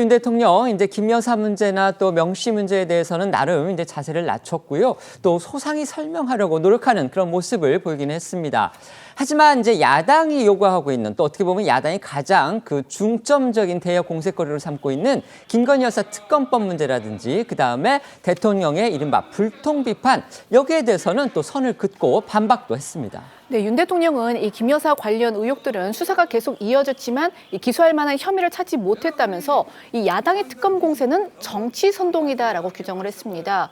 윤 대통령 이제 김 여사 문제나 또 명씨 문제에 대해서는 나름 이제 자세를 낮췄고요. 또 소상히 설명하려고 노력하는 그런 모습을 보이긴 했습니다. 하지만 이제 야당이 요구하고 있는 또 어떻게 보면 야당이 가장 그 중점적인 대여 공세거리로 삼고 있는 김건희 여사 특검법 문제라든지 그다음에 대통령의 이른바 불통 비판 여기에 대해서는 또 선을 긋고 반박도 했습니다. 네, 윤 대통령은 이 김 여사 관련 의혹들은 수사가 계속 이어졌지만 기소할 만한 혐의를 찾지 못했다면서 이 야당의 특검 공세는 정치 선동이다라고 규정을 했습니다.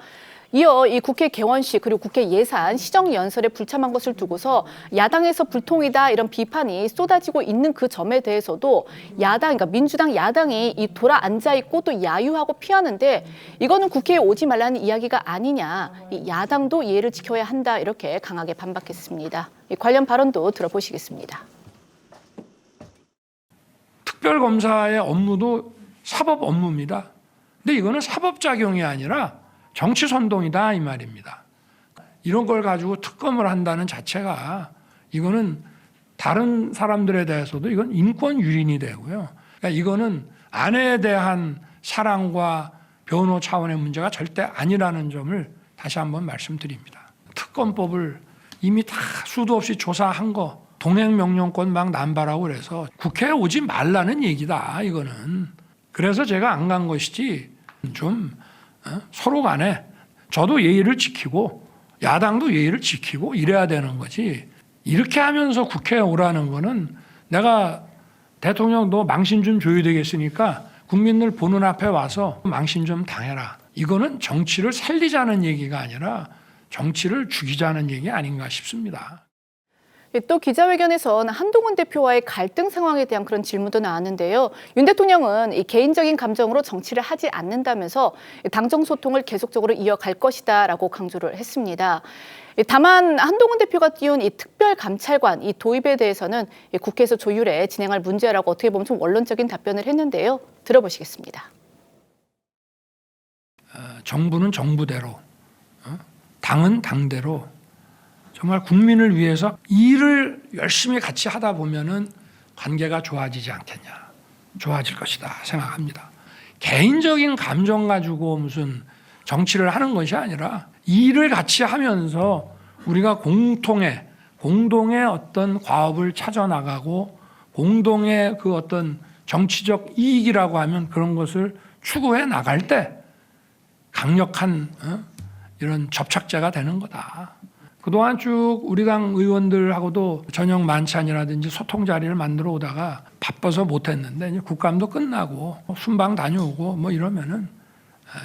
이어 이 국회 개원식 그리고 국회 예산 시정 연설에 불참한 것을 두고서 야당에서 불통이다 이런 비판이 쏟아지고 있는 그 점에 대해서도 야당, 그러니까 민주당 야당이 이 돌아 앉아 있고 또 야유하고 피하는데 이거는 국회에 오지 말라는 이야기가 아니냐. 이 야당도 예의를 지켜야 한다 이렇게 강하게 반박했습니다. 이 관련 발언도 들어보시겠습니다. 특별검사의 업무도 사법 업무입니다. 근데 이거는 사법작용이 아니라 정치 선동이다 이 말입니다. 이런 걸 가지고 특검을 한다는 자체가 이거는 다른 사람들에 대해서도 이건 인권 유린이 되고요. 그러니까 이거는 아내에 대한 사랑과 변호 차원의 문제가 절대 아니라는 점을 다시 한번 말씀드립니다. 특검법을 이미 다 수도 없이 조사한 거 동행명령권 막 남발하고 그래서 국회에 오지 말라는 얘기다 이거는. 그래서 제가 안 간 것이지 좀 서로 간에 저도 예의를 지키고 야당도 예의를 지키고 이래야 되는 거지. 이렇게 하면서 국회에 오라는 거는 내가 대통령 너 망신 좀 줘야 되겠으니까 국민들 보는 앞에 와서 망신 좀 당해라. 이거는 정치를 살리자는 얘기가 아니라 정치를 죽이자는 얘기 아닌가 싶습니다. 또 기자회견에선 한동훈 대표와의 갈등 상황에 대한 그런 질문도 나왔는데요. 윤 대통령은 이 개인적인 감정으로 정치를 하지 않는다면서 당정 소통을 계속적으로 이어갈 것이다라고 강조를 했습니다. 다만 한동훈 대표가 띄운 이 특별감찰관 이 도입에 대해서는 국회에서 조율해 진행할 문제라고 어떻게 보면 좀 원론적인 답변을 했는데요. 들어보시겠습니다. 정부는 정부대로, 당은 당대로 정말 국민을 위해서 일을 열심히 같이 하다 보면은 관계가 좋아지지 않겠냐, 좋아질 것이다 생각합니다. 개인적인 감정 가지고 무슨 정치를 하는 것이 아니라 일을 같이 하면서 우리가 공동의 어떤 과업을 찾아 나가고 공동의 그 어떤 정치적 이익이라고 하면 그런 것을 추구해 나갈 때 강력한 이런 접착제가 되는 거다. 그동안 쭉 우리 당 의원들하고도 저녁 만찬이라든지 소통 자리를 만들어 오다가 바빠서 못했는데 이제 국감도 끝나고 순방 다녀오고 뭐 이러면은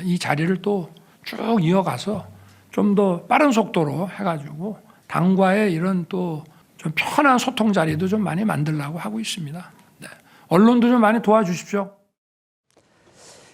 이 자리를 또 쭉 이어가서 좀 더 빠른 속도로 해가지고 당과의 이런 또 좀 편한 소통 자리도 좀 많이 만들려고 하고 있습니다. 네. 언론도 좀 많이 도와주십시오.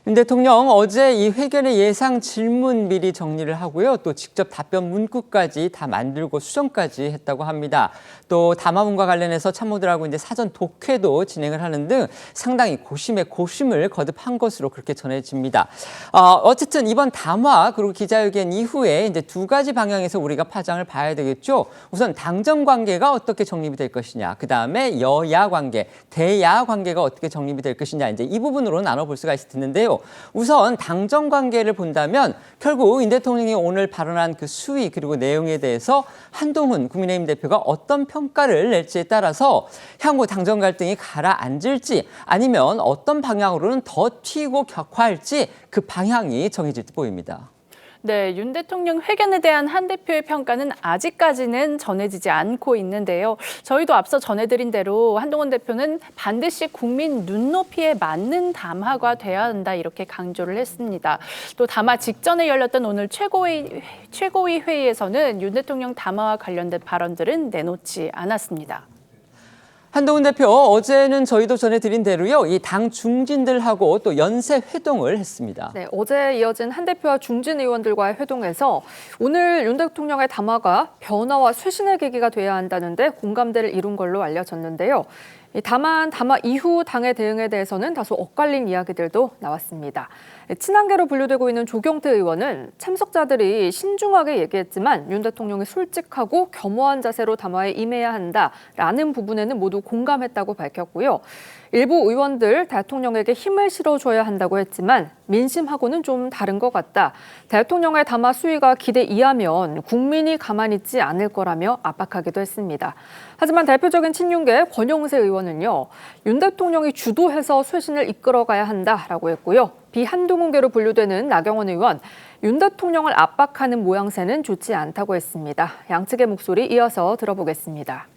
윤 대통령 어제 이 회견의 예상 질문 미리 정리를 하고요. 또 직접 답변 문구까지 다 만들고 수정까지 했다고 합니다. 또 담화문과 관련해서 참모들하고 이제 사전 독해도 진행을 하는 등 상당히 고심에 고심을 거듭한 것으로 그렇게 전해집니다. 어쨌든 이번 담화 그리고 기자회견 이후에 이제 두 가지 방향에서 우리가 파장을 봐야 되겠죠. 우선 당정 관계가 어떻게 정립이 될 것이냐, 그 다음에 여야 관계, 대야 관계가 어떻게 정립이 될 것이냐, 이제 이 부분으로 나눠볼 수가 있을 텐데요. 우선 당정 관계를 본다면 결국 윤 대통령이 오늘 발언한 그 수위 그리고 내용에 대해서 한동훈 국민의힘 대표가 어떤 평가를 낼지에 따라서 향후 당정 갈등이 가라앉을지 아니면 어떤 방향으로는 더 튀고 격화할지 그 방향이 정해질 듯 보입니다. 네, 윤 대통령 회견에 대한 한 대표의 평가는 아직까지는 전해지지 않고 있는데요. 저희도 앞서 전해드린 대로 한동훈 대표는 반드시 국민 눈높이에 맞는 담화가 돼야 한다 이렇게 강조를 했습니다. 또 담화 직전에 열렸던 오늘 최고위 회의에서는 윤 대통령 담화와 관련된 발언들은 내놓지 않았습니다. 한동훈 대표 어제는 저희도 전해드린 대로요. 이 당 중진들하고 또 연쇄 회동을 했습니다. 네, 어제 이어진 한 대표와 중진 의원들과의 회동에서 오늘 윤 대통령의 담화가 변화와 쇄신의 계기가 돼야 한다는데 공감대를 이룬 걸로 알려졌는데요. 다만 담화 이후 당의 대응에 대해서는 다소 엇갈린 이야기들도 나왔습니다. 친한계로 분류되고 있는 조경태 의원은 참석자들이 신중하게 얘기했지만 윤 대통령이 솔직하고 겸허한 자세로 담화에 임해야 한다라는 부분에는 모두 공감했다고 밝혔고요. 일부 의원들 대통령에게 힘을 실어줘야 한다고 했지만 민심하고는 좀 다른 것 같다. 대통령의 담화 수위가 기대 이하면 국민이 가만히 있지 않을 거라며 압박하기도 했습니다. 하지만 대표적인 친윤계 권영세 의원은요, 윤 대통령이 주도해서 쇄신을 이끌어가야 한다라고 했고요. 비한동훈계로 분류되는 나경원 의원, 윤 대통령을 압박하는 모양새는 좋지 않다고 했습니다. 양측의 목소리 이어서 들어보겠습니다.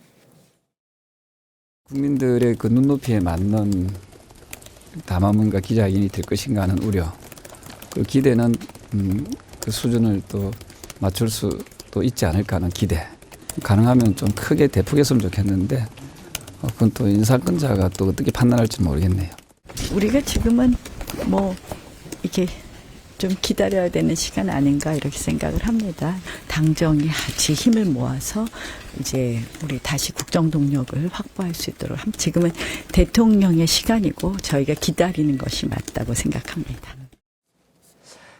국민들의 그 눈높이에 맞는 담화문과 기자회견이 될 것인가 하는 우려, 그 기대는 그 수준을 또 맞출 수도 있지 않을까 하는 기대, 가능하면 좀 크게 대폭했으면 좋겠는데 그건 또 인사권자가 또 어떻게 판단할지 모르겠네요. 우리가 지금은 뭐 이렇게 좀 기다려야 되는 시간 아닌가 이렇게 생각을 합니다. 당정이 같이 힘을 모아서 이제 우리 다시 국정 동력을 확보할 수 있도록 지금은 대통령의 시간이고 저희가 기다리는 것이 맞다고 생각합니다.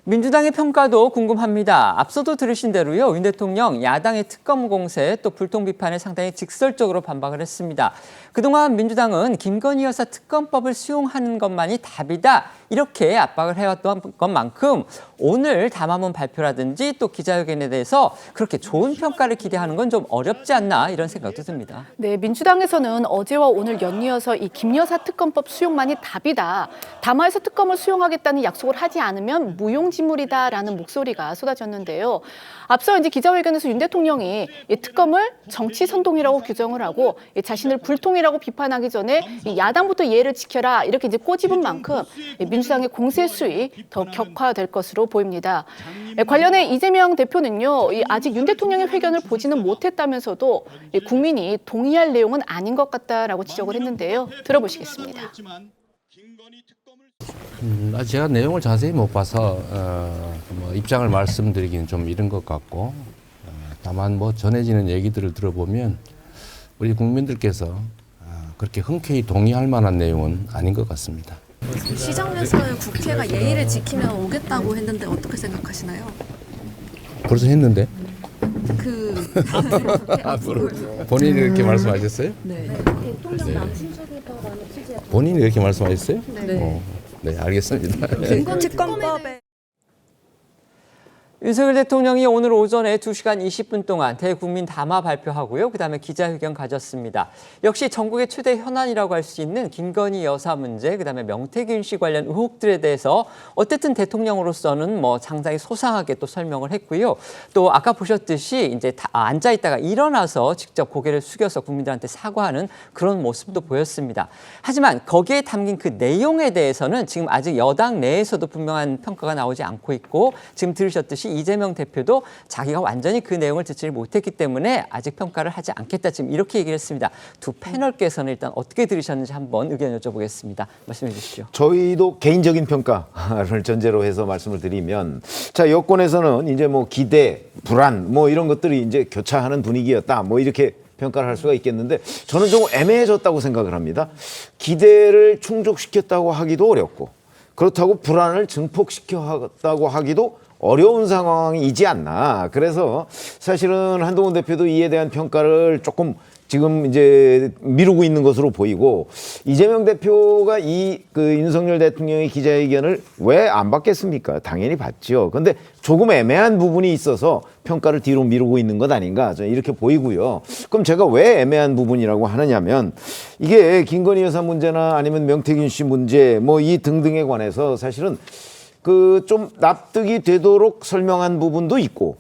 민주당의 평가도 궁금합니다. 앞서도 들으신 대로요, 윤 대통령 야당의 특검 공세 또 불통 비판에 상당히 직설적으로 반박을 했습니다. 그동안 민주당은 김건희 여사 특검법을 수용하는 것만이 답이다, 이렇게 압박을 해왔던 것만큼 오늘 담화문 발표라든지 또 기자회견에 대해서 그렇게 좋은 평가를 기대하는 건 좀 어렵지 않나, 이런 생각도 듭니다. 네, 민주당에서는 어제와 오늘 연이어서 이 김 여사 특검법 수용만이 답이다. 담화에서 특검을 수용하겠다는 약속을 하지 않으면 무용지물이다라는 목소리가 쏟아졌는데요. 앞서 이제 기자회견에서 윤 대통령이 이 특검을 정치 선동이라고 규정을 하고 자신을 불통이라고 비판하기 전에 이 야당부터 예를 지켜라, 이렇게 이제 꼬집은 만큼 민주당의 공세 수위 더 격화될 것으로 보입니다. 관련해 이재명 대표는요, 아직 윤 대통령의 회견을 보지는 못했다면서도 국민이 동의할 내용은 아닌 것 같다라고 지적을 했는데요. 들어보시겠습니다. 제가 내용을 자세히 못 봐서 뭐 입장을 말씀드리기는 좀 이른 것 같고, 다만 뭐 전해지는 얘기들을 들어보면 우리 국민들께서 그렇게 흔쾌히 동의할 만한 내용은 아닌 것 같습니다. 시정에서는 국회가 예의를 지키면 오겠다고 했는데 어떻게 생각하시나요? 벌써 했는데? 앞으로 본인이 이렇게 말씀하셨어요? 네. 네. 본인이 이렇게 말씀하셨어요? 네. 네, 알겠습니다. 특검법에 윤석열 대통령이 오늘 오전에 2시간 20분 동안 대국민 담화 발표하고요. 그다음에 기자회견 가졌습니다. 역시 전국의 최대 현안이라고 할 수 있는 김건희 여사 문제, 그다음에 명태균 씨 관련 의혹들에 대해서 어쨌든 대통령으로서는 뭐 상당히 소상하게 또 설명을 했고요. 또 아까 보셨듯이 이제 앉아 있다가 일어나서 직접 고개를 숙여서 국민들한테 사과하는 그런 모습도 보였습니다. 하지만 거기에 담긴 그 내용에 대해서는 지금 아직 여당 내에서도 분명한 평가가 나오지 않고 있고, 지금 들으셨듯이 이재명 대표도 자기가 완전히 그 내용을 듣지 못했기 때문에 아직 평가를 하지 않겠다, 지금 이렇게 얘기를 했습니다. 두 패널께서는 일단 어떻게 들으셨는지 한번 의견 여쭤보겠습니다. 말씀해 주시죠. 저희도 개인적인 평가를 전제로 해서 말씀을 드리면, 자, 여권에서는 이제 뭐 기대, 불안 뭐 이런 것들이 이제 교차하는 분위기였다, 뭐 이렇게 평가를 할 수가 있겠는데, 저는 좀 애매해졌다고 생각을 합니다. 기대를 충족시켰다고 하기도 어렵고, 그렇다고 불안을 증폭시켰다고 하기도 어려운 상황이지 않나. 그래서 사실은 한동훈 대표도 이에 대한 평가를 조금 지금 이제 미루고 있는 것으로 보이고, 이재명 대표가 그 윤석열 대통령의 기자회견을 왜 안 받겠습니까? 당연히 받죠. 근데 조금 애매한 부분이 있어서 평가를 뒤로 미루고 있는 것 아닌가, 저는 이렇게 보이고요. 그럼 제가 왜 애매한 부분이라고 하느냐면, 이게 김건희 여사 문제나 아니면 명태균 씨 문제 뭐 이 등등에 관해서 사실은 그 좀 납득이 되도록 설명한 부분도 있고,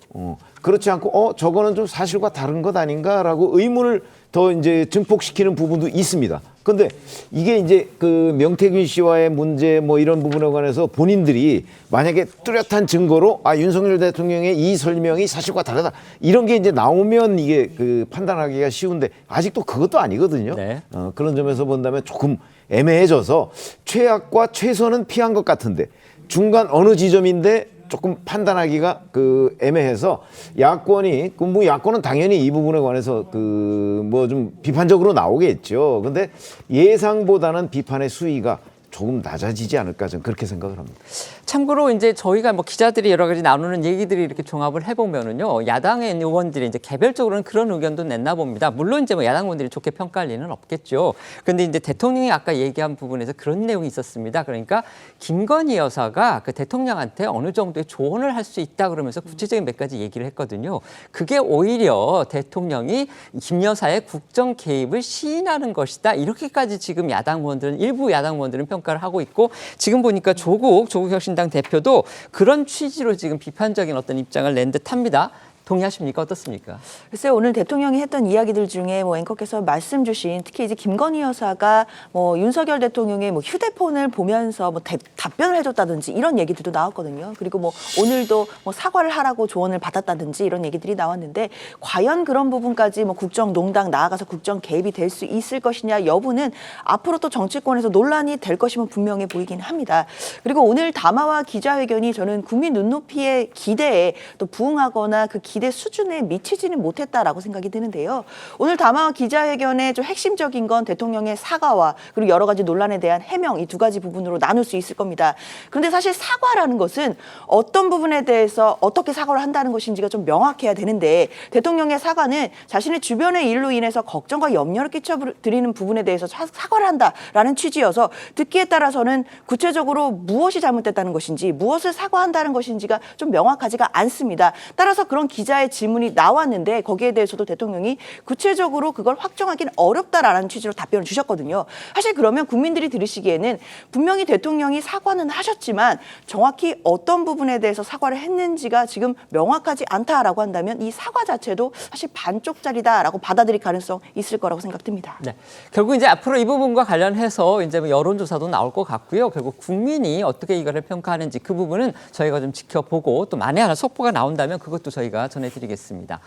그렇지 않고 저거는 좀 사실과 다른 것 아닌가라고 의문을 더 이제 증폭시키는 부분도 있습니다. 근데 이게 이제 그 명태균 씨와의 문제 뭐 이런 부분에 관해서 본인들이 만약에 뚜렷한 증거로 윤석열 대통령의 이 설명이 사실과 다르다, 이런 게 이제 나오면 이게 그 판단하기가 쉬운데 아직도 그것도 아니거든요. 네. 그런 점에서 본다면 조금 애매해져서 최악과 최선은 피한 것 같은데 중간 어느 지점인데 조금 판단하기가 그 애매해서, 야권이 뭐 야권은 당연히 이 부분에 관해서 그 뭐 좀 비판적으로 나오겠죠. 근데 예상보다는 비판의 수위가 조금 낮아지지 않을까 저는 그렇게 생각을 합니다. 참고로 이제 저희가 뭐 기자들이 여러 가지 나누는 얘기들이 이렇게 종합을 해보면은요, 야당의 의원들이 이제 개별적으로는 그런 의견도 냈나 봅니다. 물론 이제 뭐 야당 의원들이 좋게 평가할 리는 없겠죠. 근데 이제 대통령이 아까 얘기한 부분에서 그런 내용이 있었습니다. 그러니까 김건희 여사가 그 대통령한테 어느 정도의 조언을 할 수 있다 그러면서 구체적인 몇 가지 얘기를 했거든요. 그게 오히려 대통령이 김 여사의 국정 개입을 시인하는 것이다. 이렇게까지 지금 일부 야당 의원들은 평가를 하고 있고, 지금 보니까 조국 혁신당 대표도 그런 취지로 지금 비판적인 어떤 입장을 낸 듯합니다. 동의하십니까? 어떻습니까? 글쎄요, 오늘 대통령이 했던 이야기들 중에 뭐 앵커께서 말씀 주신 특히 이제 김건희 여사가 뭐 윤석열 대통령의 뭐 휴대폰을 보면서 뭐 답변을 해줬다든지 이런 얘기들도 나왔거든요. 그리고 뭐 오늘도 뭐 사과를 하라고 조언을 받았다든지 이런 얘기들이 나왔는데, 과연 그런 부분까지 뭐 국정농단 나아가서 국정 개입이 될 수 있을 것이냐 여부는 앞으로 또 정치권에서 논란이 될 것이면 분명해 보이긴 합니다. 그리고 오늘 담화와 기자회견이 저는 국민 눈높이의 기대에 또 부응하거나 그 기대 수준에 미치지는 못했다라고 생각이 드는데요. 오늘 담화와 기자회견의 좀 핵심적인 건 대통령의 사과와 그리고 여러 가지 논란에 대한 해명, 이 두 가지 부분으로 나눌 수 있을 겁니다. 그런데 사실 사과라는 것은 어떤 부분에 대해서 어떻게 사과를 한다는 것인지가 좀 명확해야 되는데, 대통령의 사과는 자신의 주변의 일로 인해서 걱정과 염려를 끼쳐드리는 부분에 대해서 사과를 한다라는 취지여서, 듣기에 따라서는 구체적으로 무엇이 잘못됐다는 것인지 무엇을 사과한다는 것인지가 좀 명확하지가 않습니다. 따라서 그런 기자의 질문이 나왔는데 거기에 대해서도 대통령이 구체적으로 그걸 확정하기는 어렵다라는 취지로 답변을 주셨거든요. 사실 그러면 국민들이 들으시기에는 분명히 대통령이 사과는 하셨지만 정확히 어떤 부분에 대해서 사과를 했는지가 지금 명확하지 않다라고 한다면 이 사과 자체도 사실 반쪽짜리다라고 받아들일 가능성 있을 거라고 생각됩니다. 네. 결국 이제 앞으로 이 부분과 관련해서 이제 뭐 여론조사도 나올 것 같고요. 결국 국민이 어떻게 이거를 평가하는지 그 부분은 저희가 좀 지켜보고, 또 만에 하나 속보가 나온다면 그것도 저희가 전해드리겠습니다.